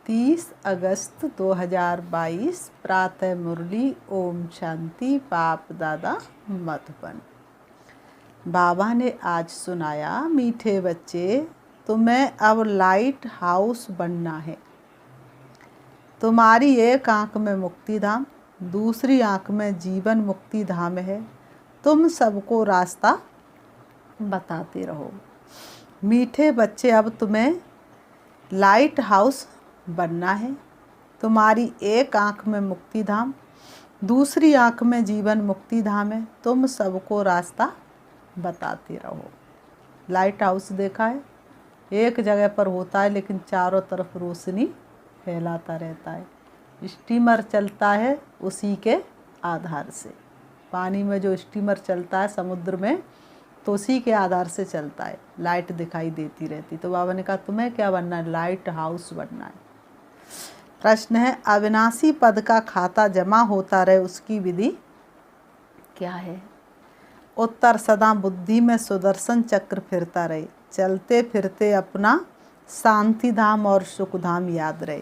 30 अगस्त 2022 प्रातः मुरली। ओम शांति। बाप दादा मधुबन। बाबा ने आज सुनाया, मीठे बच्चे, तुम्हें अब लाइट हाउस बनना है। तुम्हारी एक आँख में मुक्ति धाम, दूसरी आँख में जीवन मुक्ति धाम है। तुम सबको रास्ता बताते रहो। मीठे बच्चे, अब तुम्हें लाइट हाउस बनना है। तुम्हारी एक आँख में मुक्ति धाम, दूसरी आँख में जीवन मुक्ति धाम है। तुम सबको रास्ता बताते रहो। लाइट हाउस देखा है, एक जगह पर होता है लेकिन चारों तरफ रोशनी फैलाता रहता है। स्टीमर चलता है उसी के आधार से। पानी में जो स्टीमर चलता है समुद्र में, तो उसी के आधार से चलता है, लाइट दिखाई देती रहती। तो बाबा ने कहा तुम्हें क्या बनना है? लाइट हाउस बनना है। प्रश्न है, अविनाशी पद का खाता जमा होता रहे उसकी विधि क्या है? उत्तर, सदा बुद्धि में सुदर्शन चक्र फिरता रहे, चलते फिरते अपना शांति धाम और सुख धाम याद रहे।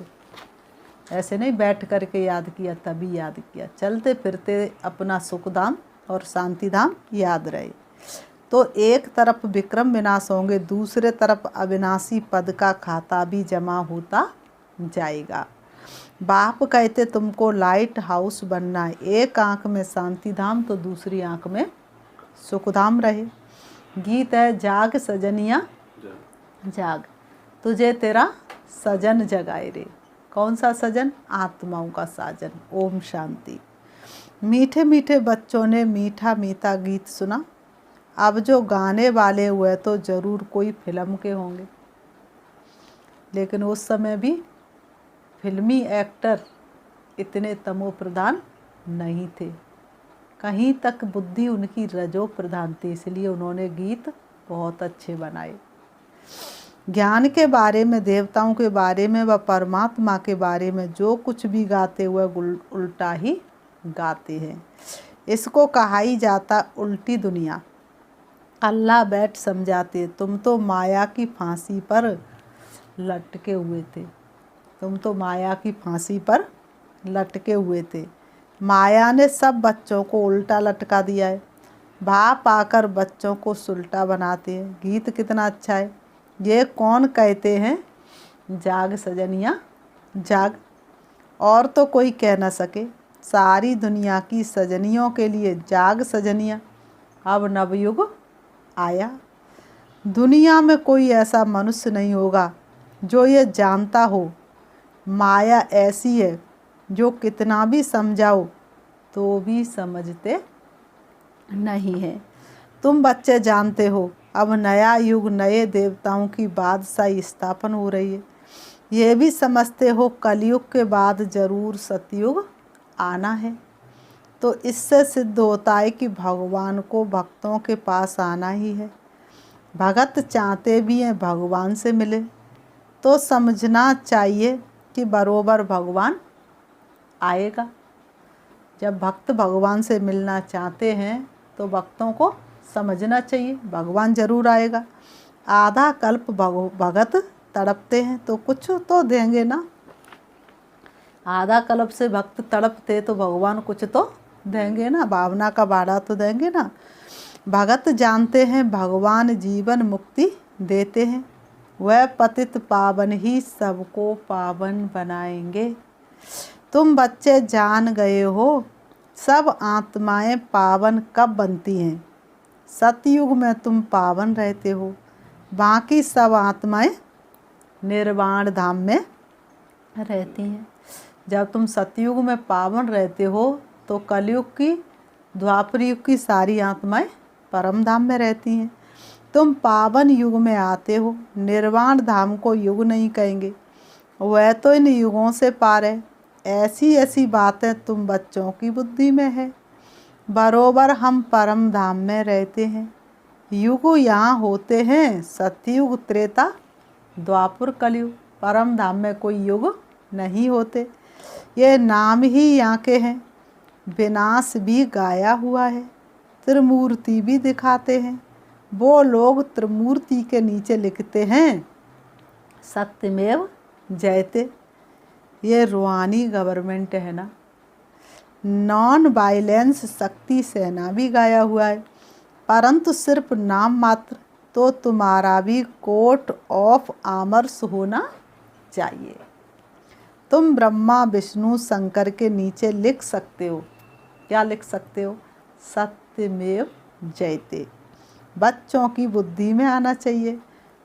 ऐसे नहीं बैठ करके याद किया तभी याद किया, चलते फिरते अपना सुख धाम और शांति धाम याद रहे। तो एक तरफ विक्रम विनाश होंगे, दूसरे तरफ अविनाशी पद का खाता भी जमा होता जाएगा। बाप कहते तुमको लाइट हाउस बनना है। एक आँख में शांति धाम तो दूसरी आँख में सुख धाम रहे। गीत है, जाग सजनिया जाग, तुझे तेरा सजन जगाए रे। कौन सा सजन? आत्माओं का साजन। ओम शांति। मीठे मीठे बच्चों ने मीठा मीठा गीत सुना। अब जो गाने वाले हुए तो ज़रूर कोई फिल्म के होंगे, लेकिन उस समय भी फिल्मी एक्टर इतने तमो प्रधान नहीं थे। कहीं तक बुद्धि उनकी रजो प्रधान थी, इसलिए उन्होंने गीत बहुत अच्छे बनाए। ज्ञान के बारे में, देवताओं के बारे में व परमात्मा के बारे में जो कुछ भी गाते हुए उल्टा ही गाते हैं। इसको कहा ही जाता उल्टी दुनिया। अल्लाह बैठ समझाते, तुम तो माया की फांसी पर लटके हुए थे। तुम तो माया की फांसी पर लटके हुए थे। माया ने सब बच्चों को उल्टा लटका दिया है। भाप आकर बच्चों को सुल्टा बनाते हैं। गीत कितना अच्छा है। ये कौन कहते हैं जाग सजनिया जाग, और तो कोई कह न सके। सारी दुनिया की सजनियों के लिए जाग सजनिया। अब नवयुग आया। दुनिया में कोई ऐसा मनुष्य नहीं होगा जो ये जानता हो माया ऐसी है जो कितना भी समझाओ तो भी समझते नहीं है। तुम बच्चे जानते हो अब नया युग, नए देवताओं की बादशाही स्थापन हो रही है। ये भी समझते हो कलयुग के बाद जरूर सतयुग आना है। तो इससे सिद्ध होता है कि भगवान को भक्तों के पास आना ही है। भगत चाहते भी हैं भगवान से मिले, तो समझना चाहिए कि बरोबर भगवान आएगा। जब भक्त भगवान से मिलना चाहते हैं तो भक्तों को समझना चाहिए भगवान जरूर आएगा। आधा कल्प भगत तड़पते हैं तो कुछ तो देंगे ना। आधा कल्प से भक्त तड़पते तो भगवान कुछ तो देंगे ना, भावना का भाड़ा तो देंगे ना। भगत जानते हैं भगवान जीवन मुक्ति देते हैं। वह पतित पावन ही सबको पावन बनाएंगे। तुम बच्चे जान गए हो सब आत्माएं पावन कब बनती हैं। सतयुग में तुम पावन रहते हो, बाकी सब आत्माएं निर्वाण धाम में रहती हैं। जब तुम सतयुग में पावन रहते हो तो कलयुग की, द्वापर युग की सारी आत्माएं परम धाम में रहती हैं। तुम पावन युग में आते हो। निर्वाण धाम को युग नहीं कहेंगे, वह तो इन युगों से पार है। ऐसी ऐसी बातें तुम बच्चों की बुद्धि में है। बरोबर हम परम धाम में रहते हैं। युग यहाँ होते हैं सतयुग, त्रेता, द्वापर, कलयुग। परम धाम में कोई युग नहीं होते। ये नाम ही यहाँ के हैं। विनाश भी गाया हुआ है, त्रिमूर्ति भी दिखाते हैं। वो लोग त्रिमूर्ति के नीचे लिखते हैं सत्यमेव जयते। ये रूहानी गवर्नमेंट है ना। नॉन वायलेंस शक्ति सेना भी गाया हुआ है, परंतु सिर्फ नाम मात्र। तो तुम्हारा भी कोट ऑफ आर्मर्स होना चाहिए। तुम ब्रह्मा विष्णु शंकर के नीचे लिख सकते हो। क्या लिख सकते हो? सत्यमेव जयते। बच्चों की बुद्धि में आना चाहिए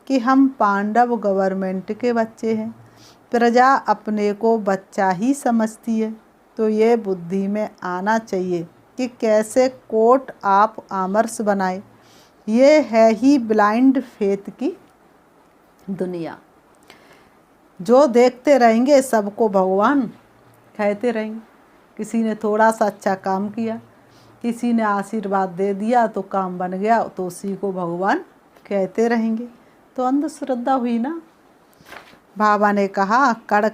कि हम पांडव गवर्नमेंट के बच्चे हैं। प्रजा अपने को बच्चा ही समझती है, तो ये बुद्धि में आना चाहिए कि कैसे कोट ऑफ आर्मर्स बनाए। ये है ही ब्लाइंड फेथ की दुनिया। जो देखते रहेंगे सबको भगवान कहते रहेंगे। किसी ने थोड़ा सा अच्छा काम किया, किसी ने आशीर्वाद दे दिया तो काम बन गया, तो उसी को भगवान कहते रहेंगे। तो अंधश्रद्धा हुई ना। बाबा ने कहा कड़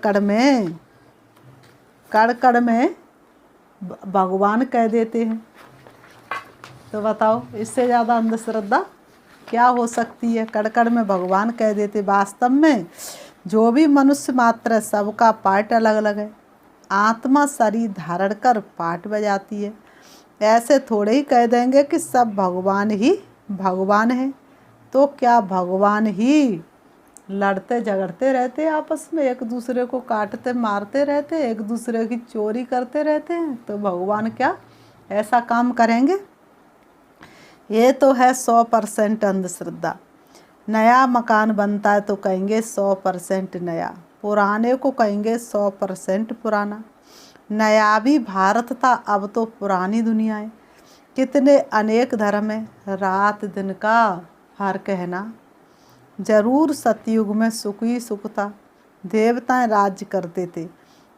कड़ में भगवान कह देते हैं। तो बताओ इससे ज़्यादा अंधश्रद्धा क्या हो सकती है? कड़ में भगवान कह देते। वास्तव में जो भी मनुष्य मात्र है, सबका पार्ट अलग अलग है। आत्मा शरीर धारण कर पार्ट बजाती है। ऐसे थोड़े ही कह देंगे कि सब भगवान ही भगवान है। तो क्या भगवान ही लड़ते झगड़ते रहते आपस में, एक दूसरे को काटते मारते रहते, एक दूसरे की चोरी करते रहते हैं? तो भगवान क्या ऐसा काम करेंगे? ये तो है 100% अंधश्रद्धा। नया मकान बनता है तो कहेंगे 100% नया, पुराने को कहेंगे 100% पुराना। नया भी भारत था, अब तो पुरानी दुनिया है। कितने अनेक धर्म है, रात दिन का फर्क है ना। जरूर सतयुग में सुख ही सुख था, देवताएं राज्य करते थे।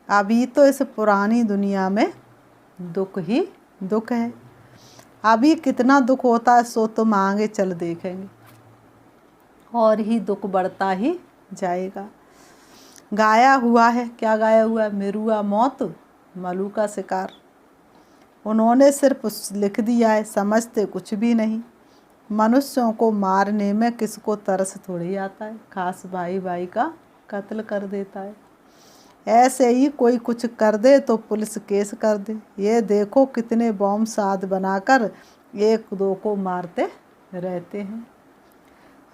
अभी तो इस पुरानी दुनिया में दुख ही दुख है। अभी कितना दुख होता है सो तुम आगे चल देखेंगे, और ही दुख बढ़ता ही जाएगा। गाया हुआ है, क्या गाया हुआ है? मेरुआ मौत मलू का शिकार। उन्होंने सिर्फ लिख दिया है, समझते कुछ भी नहीं। मनुष्यों को मारने में किसको तरस थोड़ी आता है। खास भाई भाई का कत्ल कर देता है। ऐसे ही कोई कुछ कर दे तो पुलिस केस कर दे। ये देखो कितने बॉम्ब साथ बनाकर एक दो को मारते रहते हैं।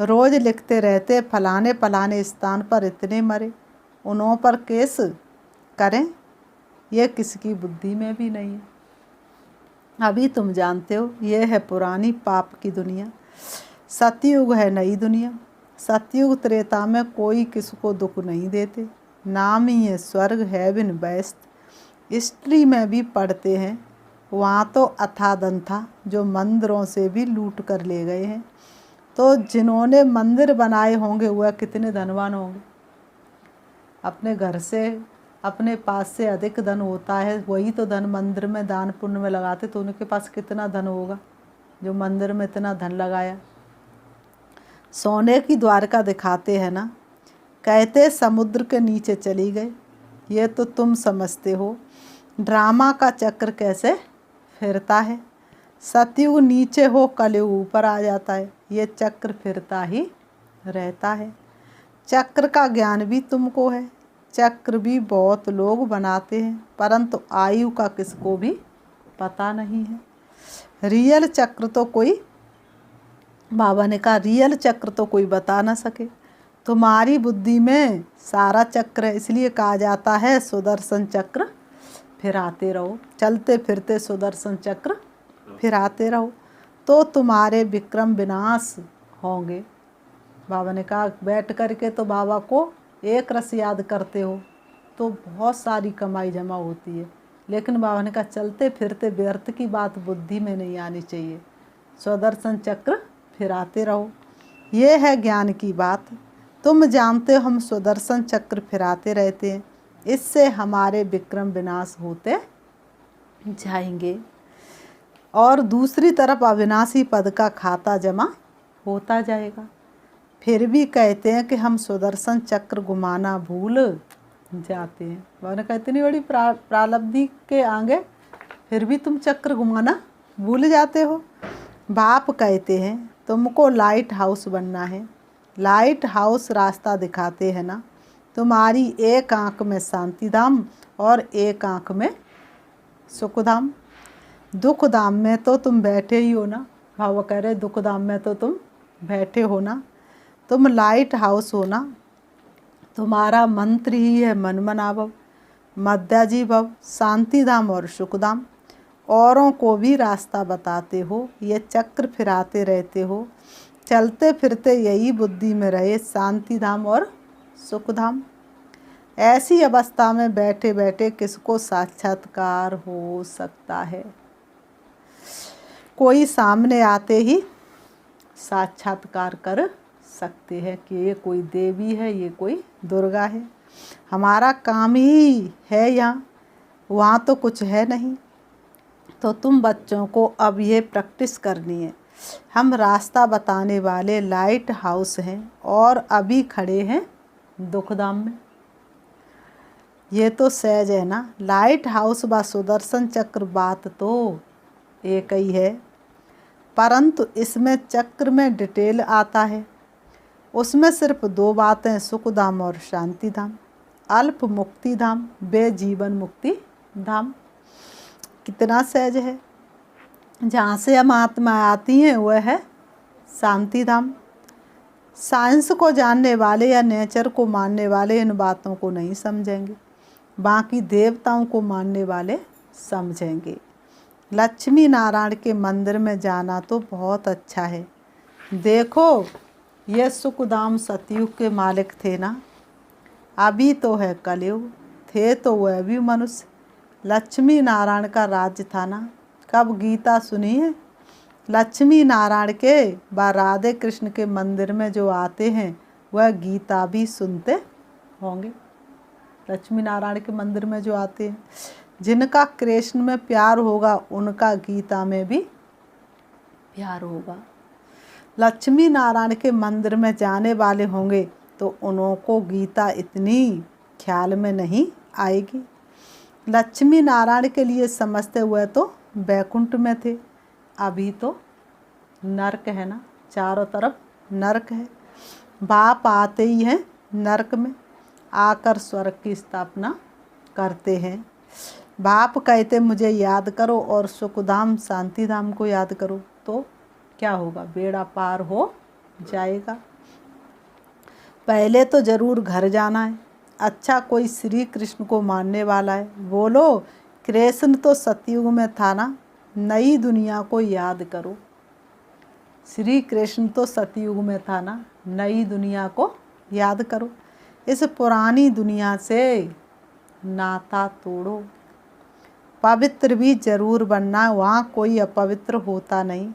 रोज़ लिखते रहते फलाने फलाने स्थान पर इतने मरे, उन्हों पर केस करें। ये किसकी बुद्धि में भी नहीं है। अभी तुम जानते हो ये है पुरानी पाप की दुनिया। सतयुग है नई दुनिया। सतयुग त्रेता में कोई किसको दुख नहीं देते। नाम ही है स्वर्ग हेवन बेस्ट। हिस्ट्री में भी पढ़ते हैं, वहाँ तो अथाधन था जो मंदिरों से भी लूट कर ले गए हैं। तो जिन्होंने मंदिर बनाए होंगे वह कितने धनवान होंगे। अपने घर से अपने पास से अधिक धन होता है, वही तो धन मंदिर में दान पुण्य में लगाते, तो उनके पास कितना धन होगा जो मंदिर में इतना धन लगाया। सोने की द्वारका दिखाते हैं ना, कहते समुद्र के नीचे चली गए। ये तो तुम समझते हो ड्रामा का चक्र कैसे फिरता है। सतयुग नीचे हो, कलयुग ऊपर आ जाता है। ये चक्र फिरता ही रहता है। चक्र का ज्ञान भी तुमको है। चक्र भी बहुत लोग बनाते हैं, परंतु आयु का किसको भी पता नहीं है। रियल चक्र तो कोई, बाबा ने कहा रियल चक्र तो कोई बता ना सके। तुम्हारी बुद्धि में सारा चक्र है, इसलिए कहा जाता है सुदर्शन चक्र फिराते रहो। चलते फिरते सुदर्शन चक्र फिराते रहो तो तुम्हारे विक्रम विनाश होंगे। बाबा ने कहा बैठ करके तो बाबा को एक रस याद करते हो तो बहुत सारी कमाई जमा होती है, लेकिन बाबा ने कहा चलते फिरते व्यर्थ की बात बुद्धि में नहीं आनी चाहिए। सुदर्शन चक्र फिराते रहो, ये है ज्ञान की बात। तुम जानते हो हम सुदर्शन चक्र फिराते रहते हैं, इससे हमारे विक्रम विनाश होते जाएंगे और दूसरी तरफ अविनाशी पद का खाता जमा होता जाएगा। फिर भी कहते हैं कि हम सुदर्शन चक्र घुमाना भूल जाते हैं। वह कहते इतनी बड़ी प्रारब्धि के आगे फिर भी तुम चक्र घुमाना भूल जाते हो। बाप कहते हैं तुमको लाइट हाउस बनना है। लाइट हाउस रास्ता दिखाते हैं ना, तुम्हारी एक आँख में शांति धाम और एक आँख में सुख धाम। दुख धाम में तो तुम बैठे ही हो ना। भाव कह रहे दुख धाम में तो तुम बैठे हो ना। तुम लाइट हाउस हो ना। तुम्हारा मंत्र ही है मन मना भव, मध्याजी भव, शांति धाम और सुख धाम। औरों को भी रास्ता बताते हो, ये चक्र फिराते रहते हो। चलते फिरते यही बुद्धि में रहे, शांति धाम और सुख धाम। ऐसी अवस्था में बैठे बैठे किसको साक्षात्कार हो सकता है? कोई सामने आते ही साक्षात्कार कर सकते हैं कि ये कोई देवी है, ये कोई दुर्गा है। हमारा काम ही है यहाँ, वहाँ तो कुछ है नहीं। तो तुम बच्चों को अब ये प्रैक्टिस करनी है। हम रास्ता बताने वाले लाइट हाउस हैं और अभी खड़े हैं दुखधाम में। ये तो सहज है ना। लाइट हाउस व सुदर्शन चक्र बात तो एक ही है, परंतु इसमें चक्र में डिटेल आता है। उसमें सिर्फ दो बातें, सुख धाम और शांति धाम। अल्प मुक्ति धाम वे जीवन मुक्ति धाम। कितना सहज है। जहाँ से हम आत्मा आती हैं वह है शांति धाम। साइंस को जानने वाले या नेचर को मानने वाले इन बातों को नहीं समझेंगे, बाकी देवताओं को मानने वाले समझेंगे। लक्ष्मी नारायण के मंदिर में जाना तो बहुत अच्छा है। देखो ये सुखधाम सतयुग के मालिक थे ना, अभी तो है कलयुग। थे तो वह भी मनुष्य। लक्ष्मी नारायण का राज्य था ना। कब गीता सुनी है? लक्ष्मी नारायण के व राधे कृष्ण के मंदिर में जो आते हैं वह गीता भी सुनते होंगे। लक्ष्मी नारायण के मंदिर में जो आते हैं, जिनका कृष्ण में प्यार होगा उनका गीता में भी प्यार होगा। लक्ष्मी नारायण के मंदिर में जाने वाले होंगे तो उनको गीता इतनी ख्याल में नहीं आएगी। लक्ष्मी नारायण के लिए समझते हुए तो बैकुंठ में थे, अभी तो नरक है ना। चारों तरफ नरक है। बाप आते ही हैं नरक में, आकर स्वर्ग की स्थापना करते हैं। बाप कहते मुझे याद करो और सुखधाम शांति धाम को याद करो, तो क्या होगा? बेड़ा पार हो जाएगा। पहले तो ज़रूर घर जाना है। अच्छा, कोई श्री कृष्ण को मानने वाला है? बोलो, कृष्ण तो सतयुग में था ना। नई दुनिया को याद करो। श्री कृष्ण तो सतयुग में था ना, नई दुनिया को याद करो। इस पुरानी दुनिया से नाता तोड़ो। पवित्र भी जरूर बनना, वहाँ कोई अपवित्र होता नहीं।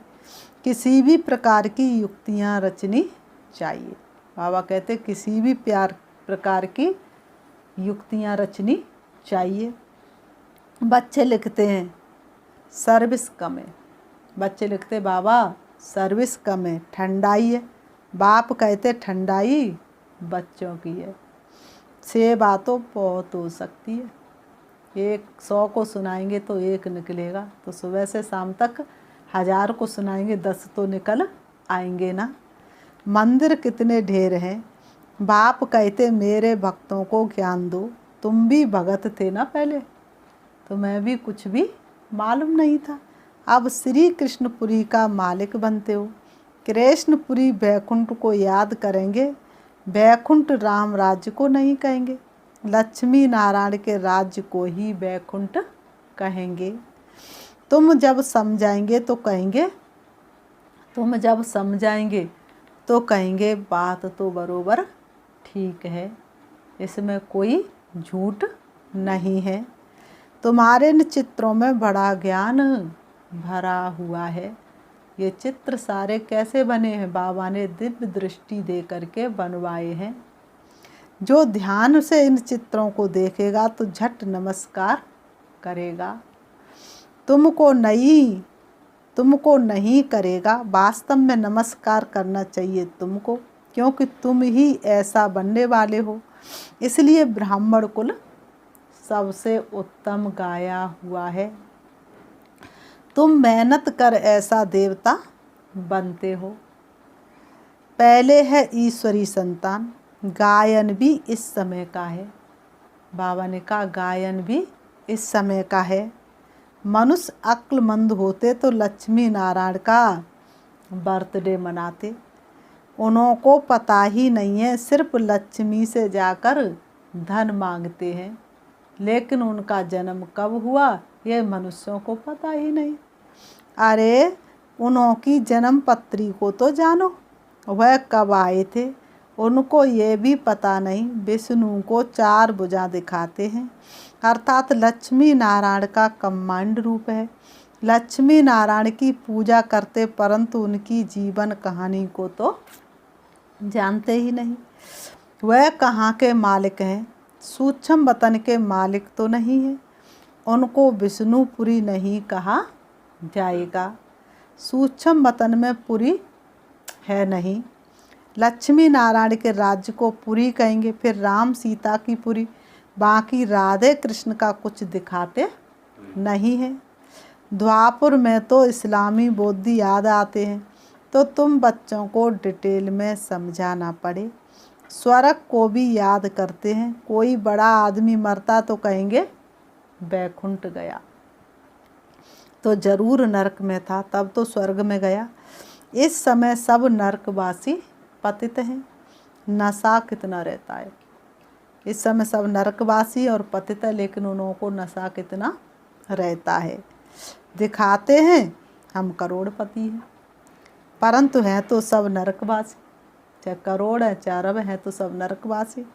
किसी भी प्रकार की युक्तियाँ रचनी चाहिए। बाबा कहते किसी भी प्रकार की युक्तियाँ रचनी चाहिए। बच्चे लिखते हैं सर्विस कम है। बच्चे लिखते बाबा सर्विस कम है, ठंडाई है। बाप कहते ठंडाई बच्चों की है। सेवा तो बहुत हो सकती है। 100 को सुनाएंगे तो 1 निकलेगा, तो सुबह से शाम तक 1000 को सुनाएंगे 10 तो निकल आएंगे ना। मंदिर कितने ढेर हैं। बाप कहते मेरे भक्तों को ज्ञान दो। तुम भी भगत थे ना पहले, तो मैं भी कुछ भी मालूम नहीं था। अब श्री कृष्णपुरी का मालिक बनते हो। कृष्णपुरी बैकुंठ को याद करेंगे, बैकुंठ राम राज्य को नहीं कहेंगे। लक्ष्मी नारायण के राज्य को ही बैकुंठ कहेंगे। तुम जब समझाएंगे तो कहेंगे, तुम जब समझाएंगे तो कहेंगे बात तो बरोबर ठीक है, इसमें कोई झूठ नहीं है। तुम्हारे इन चित्रों में बड़ा ज्ञान भरा हुआ है। ये चित्र सारे कैसे बने हैं? बाबा ने दिव्य दृष्टि दे करके बनवाए हैं। जो ध्यान से इन चित्रों को देखेगा तो झट नमस्कार करेगा। तुमको नहीं करेगा। वास्तव में नमस्कार करना चाहिए तुमको, क्योंकि तुम ही ऐसा बनने वाले हो। इसलिए ब्राह्मण कुल सबसे उत्तम गाया हुआ है। तुम मेहनत कर ऐसा देवता बनते हो। पहले है ईश्वरी संतान, गायन भी इस समय का है। बाबा ने कहा गायन भी इस समय का है। मनुष्य अक्लमंद होते तो लक्ष्मी नारायण का बर्थडे मनाते। उनको पता ही नहीं है, सिर्फ लक्ष्मी से जाकर धन मांगते हैं, लेकिन उनका जन्म कब हुआ ये मनुष्यों को पता ही नहीं। अरे उनकी जन्म पत्री को तो जानो, वह कब आए थे उनको ये भी पता नहीं। विष्णु को 4 भुजा दिखाते हैं, अर्थात लक्ष्मी नारायण का कमांड रूप है। लक्ष्मी नारायण की पूजा करते, परंतु उनकी जीवन कहानी को तो जानते ही नहीं। वह कहाँ के मालिक हैं, सूक्ष्म वतन के मालिक तो नहीं है। उनको विष्णुपुरी नहीं कहा जाएगा, सूक्ष्म वतन में पुरी है नहीं। लक्ष्मी नारायण के राज्य को पुरी कहेंगे, फिर राम सीता की पुरी, बाकी राधे कृष्ण का कुछ दिखाते नहीं है। द्वापुर में तो इस्लामी बौद्ध याद आते हैं, तो तुम बच्चों को डिटेल में समझाना पड़े। स्वर्ग को भी याद करते हैं, कोई बड़ा आदमी मरता तो कहेंगे बैकुंठ गया, तो जरूर नरक में था, तब तो स्वर्ग में गया। इस समय सब नरकवासी पतित हैं। नशा कितना रहता है इस समय, सब नरकवासी और पतित है, लेकिन उनको नशा कितना रहता है। दिखाते हैं हम करोड़पति हैं, परंतु हैं तो सब नरकवासी। चाहे करोड़ है चाहे अरब हैं तो सब नरकवासी।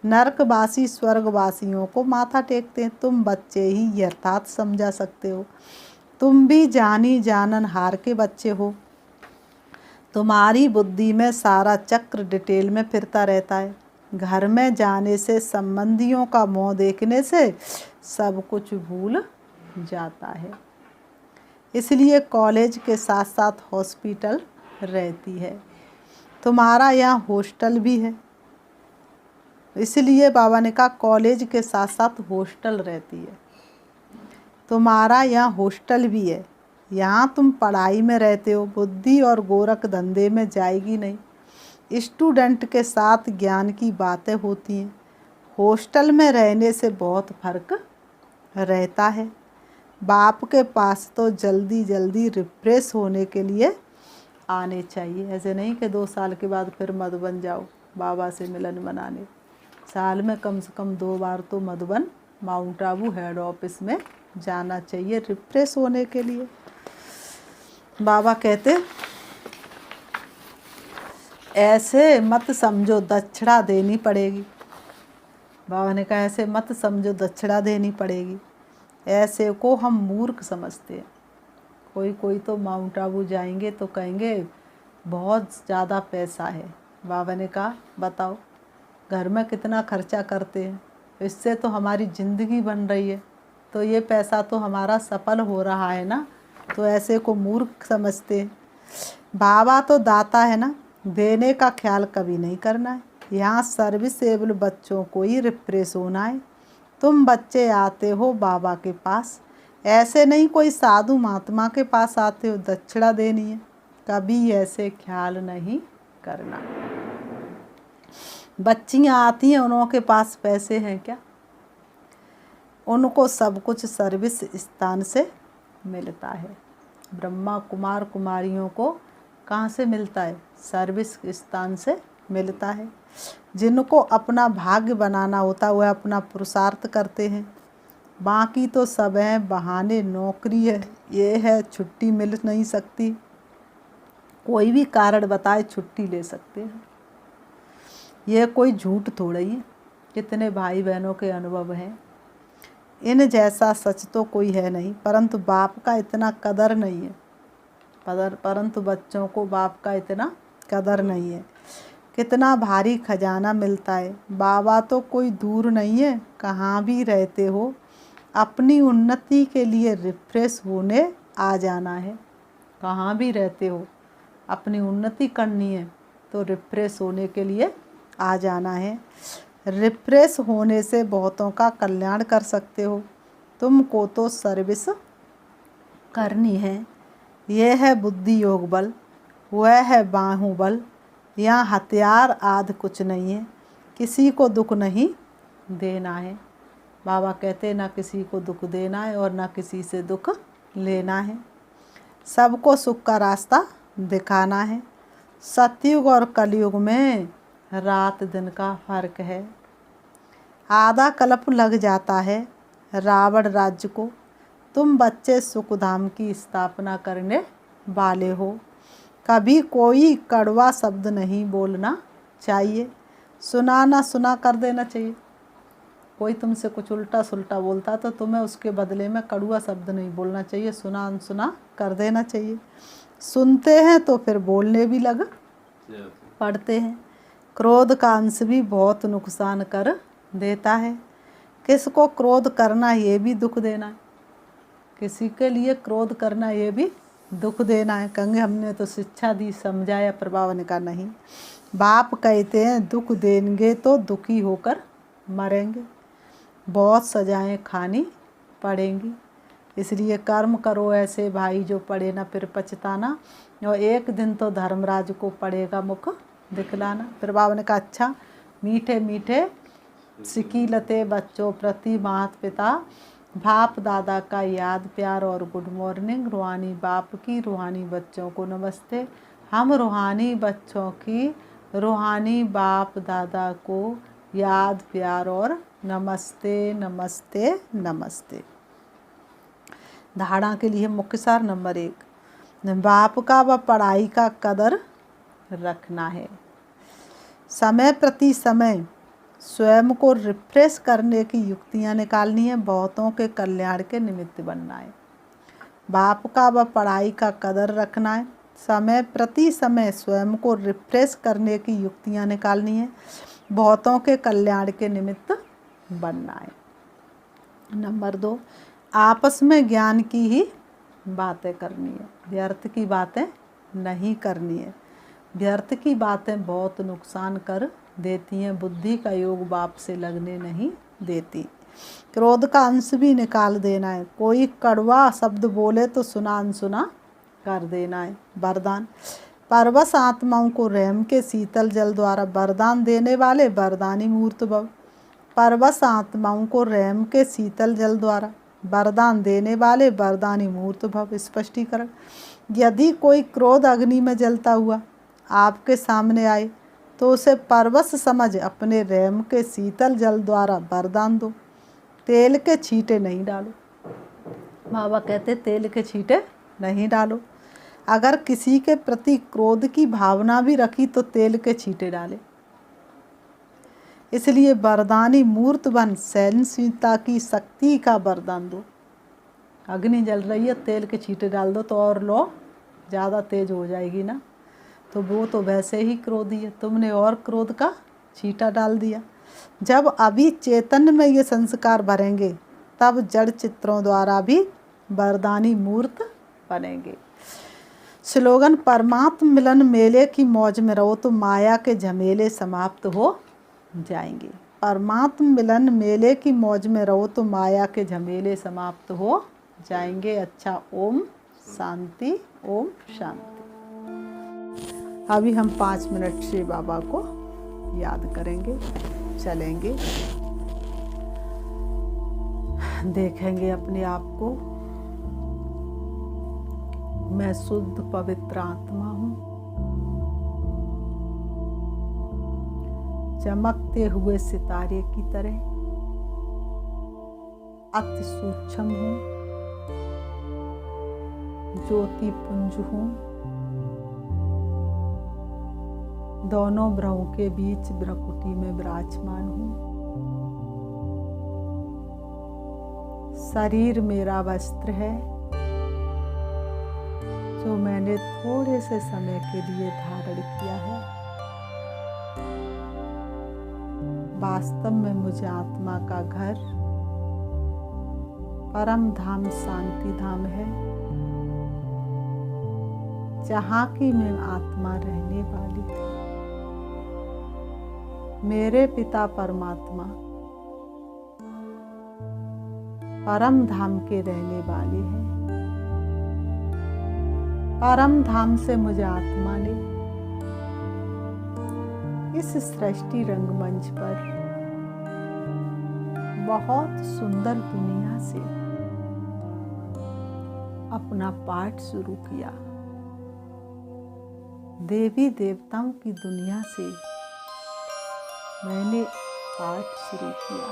नरकवासी स्वर्गवासियों को माथा टेकते हैं। तुम बच्चे ही यथार्थ समझा सकते हो, तुम भी जानी जानन हार के बच्चे हो। तुम्हारी बुद्धि में सारा चक्र डिटेल में फिरता रहता है। घर में जाने से, संबंधियों का मुँह देखने से सब कुछ भूल जाता है। इसलिए कॉलेज के साथ साथ हॉस्पिटल रहती है। तुम्हारा यहाँ हॉस्टल भी है, इसलिए बाबा ने कहा कॉलेज के साथ साथ हॉस्टल रहती है। तुम्हारा यहाँ हॉस्टल भी है, यहाँ तुम पढ़ाई में रहते हो, बुद्धि और गोरख धंधे में जाएगी नहीं। स्टूडेंट के साथ ज्ञान की बातें होती हैं। हॉस्टल में रहने से बहुत फर्क रहता है। बाप के पास तो जल्दी जल्दी रिफ्रेश होने के लिए आने चाहिए, ऐसे नहीं कि 2 साल के बाद फिर मधुबन जाओ बाबा से मिलन मनाने। साल में कम से कम 2 बार तो Madhuban mount Abu head office में जाना चाहिए रिफ्रेश होने के लिए। बाबा कहते ऐसे मत समझो दक्षिणा देनी पड़ेगी। बाबा ने कहा ऐसे मत समझो दक्षिणा देनी पड़ेगी, ऐसे को हम मूर्ख समझते हैं। कोई तो माउंट आबू जाएंगे तो कहेंगे बहुत ज़्यादा पैसा है। बाबा ने कहा बताओ घर में कितना खर्चा करते हैं, इससे तो हमारी ज़िंदगी बन रही है, तो ये पैसा तो हमारा सफल हो रहा है ना, तो ऐसे को मूर्ख समझते हैं। बाबा तो दाता है ना, देने का ख्याल कभी नहीं करना है। यहाँ सर्विसेबल बच्चों को ही रिफ्रेश होना है। तुम बच्चे आते हो बाबा के पास, ऐसे नहीं कोई साधु महात्मा के पास आते हो दक्षिणा देनी है, कभी ऐसे ख्याल नहीं करना। बच्चियाँ आती हैं, उनके पास पैसे हैं क्या? उनको सब कुछ सर्विस स्थान से मिलता है। ब्रह्मा कुमार कुमारियों को कहाँ से मिलता है? सर्विस स्थान से मिलता है। जिनको अपना भाग्य बनाना होता है वह अपना पुरुषार्थ करते हैं, बाकी तो सब हैं बहाने। नौकरी है, ये है, छुट्टी मिल नहीं सकती, कोई भी कारण बताए छुट्टी ले सकते हैं। ये कोई झूठ थोड़ा ही है। कितने भाई बहनों के अनुभव हैं, इन जैसा सच तो कोई है नहीं। परंतु बाप का इतना कदर नहीं है, परंतु बच्चों को बाप का इतना कदर नहीं है। कितना भारी खजाना मिलता है। बाबा तो कोई दूर नहीं है, कहाँ भी रहते हो अपनी उन्नति के लिए रिफ्रेश होने आ जाना है। कहाँ भी रहते हो अपनी उन्नति करनी है तो रिफ्रेश होने के लिए आ जाना है। रिफ्रेश होने से बहुतों का कल्याण कर सकते हो। तुमको तो सर्विस करनी है। यह है बुद्धि योग बल, वह है बाहुबल। यहाँ हथियार आदि कुछ नहीं है। किसी को दुख नहीं देना है। बाबा कहते ना किसी को दुख देना है और ना किसी से दुख लेना है। सबको सुख का रास्ता दिखाना है। सतयुग और कलयुग में रात दिन का फर्क है। आधा कल्प लग जाता है रावण राज्य को। तुम बच्चे सुखधाम की स्थापना करने वाले हो। कभी कोई कड़वा शब्द नहीं बोलना चाहिए। सुना ना सुना कर देना चाहिए। कोई तुमसे कुछ उल्टा सुल्टा बोलता तो तुम्हें उसके बदले में कड़वा शब्द नहीं बोलना चाहिए, सुना अनसुना कर देना चाहिए। सुनते हैं तो फिर बोलने भी लग पड़ते हैं। क्रोध का अंश भी बहुत नुकसान कर देता है। किसको क्रोध करना ये भी दुख देना है। किसी के लिए क्रोध करना ये भी दुख देना है। कहेंगे हमने तो शिक्षा दी, समझाया, प्रभाव ने कहा नहीं। बाप कहते हैं दुख देंगे तो दुखी होकर मरेंगे, बहुत सजाएं खानी पड़ेंगी। इसलिए कर्म करो ऐसे भाई जो पड़े ना फिर पछताना, और एक दिन तो धर्मराज को पड़ेगा मुख दिखलाना। फिर बाबा ने कहा अच्छा मीठे मीठे सिकीलते बच्चों प्रति माता पिता बाप दादा का याद प्यार और गुड मॉर्निंग। रूहानी बाप की रूहानी बच्चों को नमस्ते। हम रूहानी बच्चों की रूहानी बाप दादा को याद प्यार और नमस्ते नमस्ते नमस्ते। धारणा के लिए मुख्य सार नंबर 1, बाप का व पढ़ाई का कदर रखना है। समय प्रति समय स्वयं को रिफ्रेश करने की युक्तियां निकालनी है। बहुतों के कल्याण के निमित्त बनना है। बाप का व पढ़ाई का कदर रखना है। समय प्रति समय स्वयं को रिफ्रेश करने की युक्तियां निकालनी है। बहुतों के कल्याण के निमित्त बनना है। नंबर 2, आपस में ज्ञान की ही बातें करनी है। व्यर्थ की बातें नहीं करनी है। व्यर्थ की बातें बहुत नुकसान कर देती हैं। बुद्धि का योग बाप से लगने नहीं देती। क्रोध का अंश भी निकाल देना है। कोई कड़वा शब्द बोले तो सुना अनसुना कर देना है। वरदान, परवश आत्माओं को रहम के शीतल जल द्वारा वरदान देने वाले वरदानी मूर्त भव। परवश आत्माओं को रहम के शीतल जल द्वारा वरदान देने वाले वरदानी मूर्त भव। स्पष्टीकरण, यदि कोई क्रोध अग्नि में जलता हुआ आपके सामने आए तो उसे परवश समझ अपने रहम के शीतल जल द्वारा वरदान दो। तेल के छींटे नहीं डालो। बाबा कहते तेल के छींटे नहीं डालो। अगर किसी के प्रति क्रोध की भावना भी रखी तो तेल के छींटे डाले। इसलिए वरदानी मूर्त बन सहनशीलता की शक्ति का वरदान दो। अग्नि जल रही है, तेल के छींटे डाल दो तो और लो ज़्यादा तेज हो जाएगी ना। तो वो तो वैसे ही क्रोधी है, तुमने और क्रोध का छींटा डाल दिया। जब अभी चेतन में ये संस्कार भरेंगे तब जड़ चित्रों द्वारा भी वरदानी मूर्त बनेंगे। स्लोगन, परमात्म मिलन मेले की मौज में रहो तो माया के झमेले समाप्त हो जाएंगे। परमात्म मिलन मेले की मौज में रहो तो माया के झमेले समाप्त हो जाएंगे। अच्छा, ओम शांति, ओम शांति। अभी हम 5 मिनट से बाबा को याद करेंगे, चलेंगे, देखेंगे अपने आप को। मैं शुद्ध पवित्र आत्मा हूँ, चमकते हुए सितारे की तरह अति सूक्ष्म हूँ, ज्योति पुंज हूँ। दोनों भ्रमों के बीच भ्रकुटी में विराजमान हूँ। शरीर मेरा वस्त्र है जो मैंने थोड़े से समय के लिए धारण किया है। वास्तव में मुझे आत्मा का घर परम धाम शांति धाम है, जहाँ की मैं आत्मा रहने वाली थी। मेरे पिता परमात्मा परम धाम के रहने वाले हैं। परम धाम से मुझे आत्मा ने इस सृष्टि रंगमंच पर बहुत सुंदर दुनिया से अपना पाठ शुरू किया। देवी देवताओं की दुनिया से मैंने पाठ शुरू किया।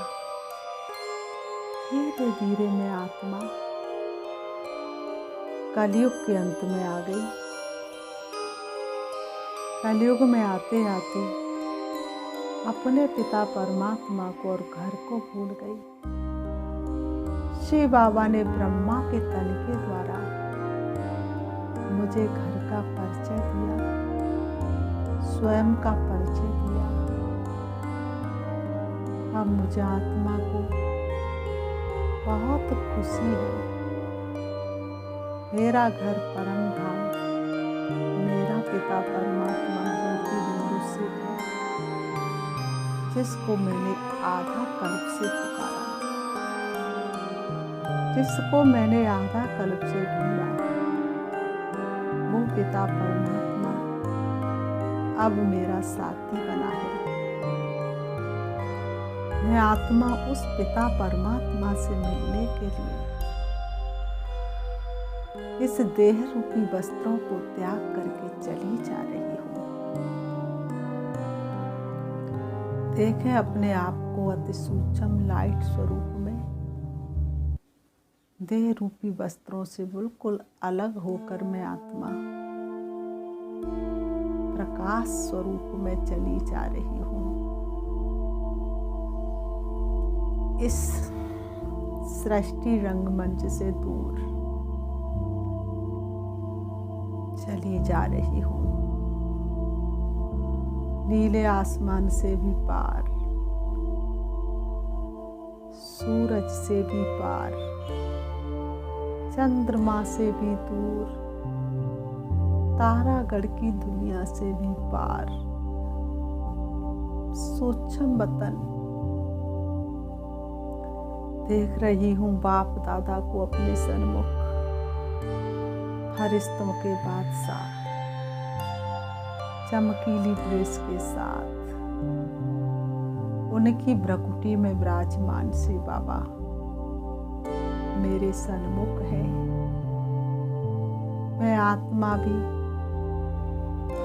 धीरे धीरे मैं आत्मा कलयुग के अंत में आ गई। कलयुग में आते आते अपने पिता परमात्मा को और घर को भूल गई। शिव बाबा ने ब्रह्मा के तन के द्वारा मुझे घर का परिचय दिया, स्वयं का परिचय दिया। अब मुझे आत्मा को बहुत खुशी है। मेरा घर परम धाम मेरा पिता परमात्मा ज्योति बिंदु से है, जिसको मैंने आधा कल्प से पुकारा, जिसको मैंने आधा कल्प से ढूंढा, वो पिता परमात्मा अब मेरा साथी बना है। मैं आत्मा उस पिता परमात्मा से मिलने के लिए इस देह रूपी वस्त्रों को त्याग करके चली जा रही हूँ। देखें अपने आप को अति सूक्ष्म लाइट स्वरूप में, देह रूपी वस्त्रों से बिल्कुल अलग होकर मैं आत्मा प्रकाश स्वरूप में चली जा रही हूँ। इस सृष्टि रंगमंच से दूर चली जा रही हूँ, नीले आसमान से भी पार, सूरज से भी पार, चंद्रमा से भी दूर, तारागढ़ की दुनिया से भी पार, सूक्ष्म वतन देख रही हूँ। बाप दादा को अपने सन्मुख, फरिश्तों के बादशाह, चमकीली ड्रेस के साथ, उनकी भ्रकुटी में विराजमान से बाबा मेरे सन्मुख है। मैं आत्मा भी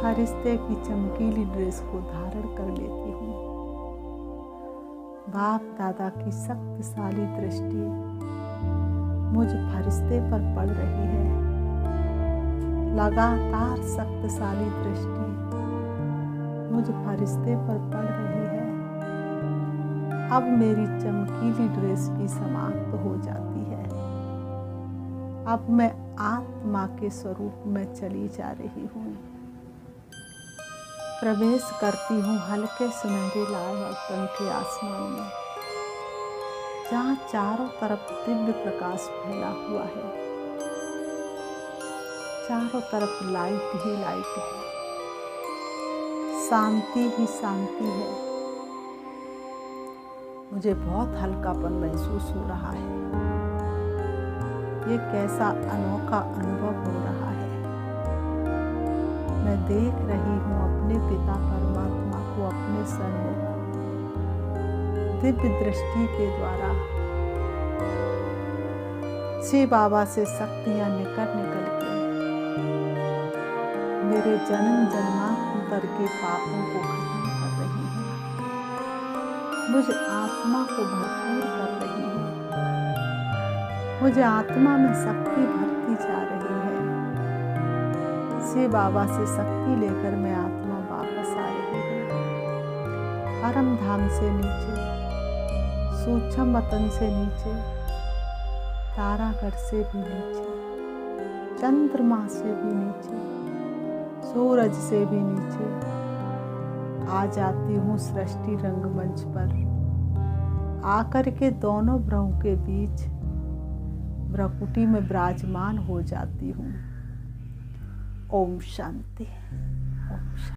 फरिश्ते की चमकीली ड्रेस को धारण कर लेती हूँ। बाप दादा की शक्तिशाली दृष्टि मुझ फरिश्ते पर पड़ रही है। लगातार शक्तिशाली दृष्टि मुझ फरिश्ते पर पड़ रही है। अब मेरी चमकीली ड्रेस भी समाप्त हो जाती है। अब मैं आत्मा के स्वरूप में चली जा रही हूँ। प्रवेश करती हूँ हल्के सुनहरे लाल रंग के आसमान में, जहाँ चारों तरफ दिव्य प्रकाश फैला हुआ है। चारों तरफ लाइट ही लाइट है, शांति ही शांति है। मुझे बहुत हल्कापन महसूस हो रहा है। ये कैसा अनोखा अनुभव हो रहा है। मैं देख रही हूँ अपने पिता परमात्मा को अपने सन्मुख दिव्य दृष्टि के द्वारा। शिव बाबा से शक्तियाँ निकल के मेरे जन्म जन्मांतर के पापों को खत्म कर रही हैं, मुझ आत्मा को भरपूर कर रही हैं, मुझे आत्मा में शक्ति भरती जा रही है। शिव बाबा से शक्ति लेकर मैं आत्मा वापस आ रही हूँ। परम धाम से नीचे, सूक्ष्म वतन से नीचे, तारागढ़ से भी नीचे, चंद्रमा से भी नीचे, सूरज से भी नीचे आ जाती हूँ सृष्टि रंगमंच पर। आकर के दोनों भ्रमों के बीच भ्रकुटी में विराजमान हो जाती हूँ। ओम शांति। ओम शांति।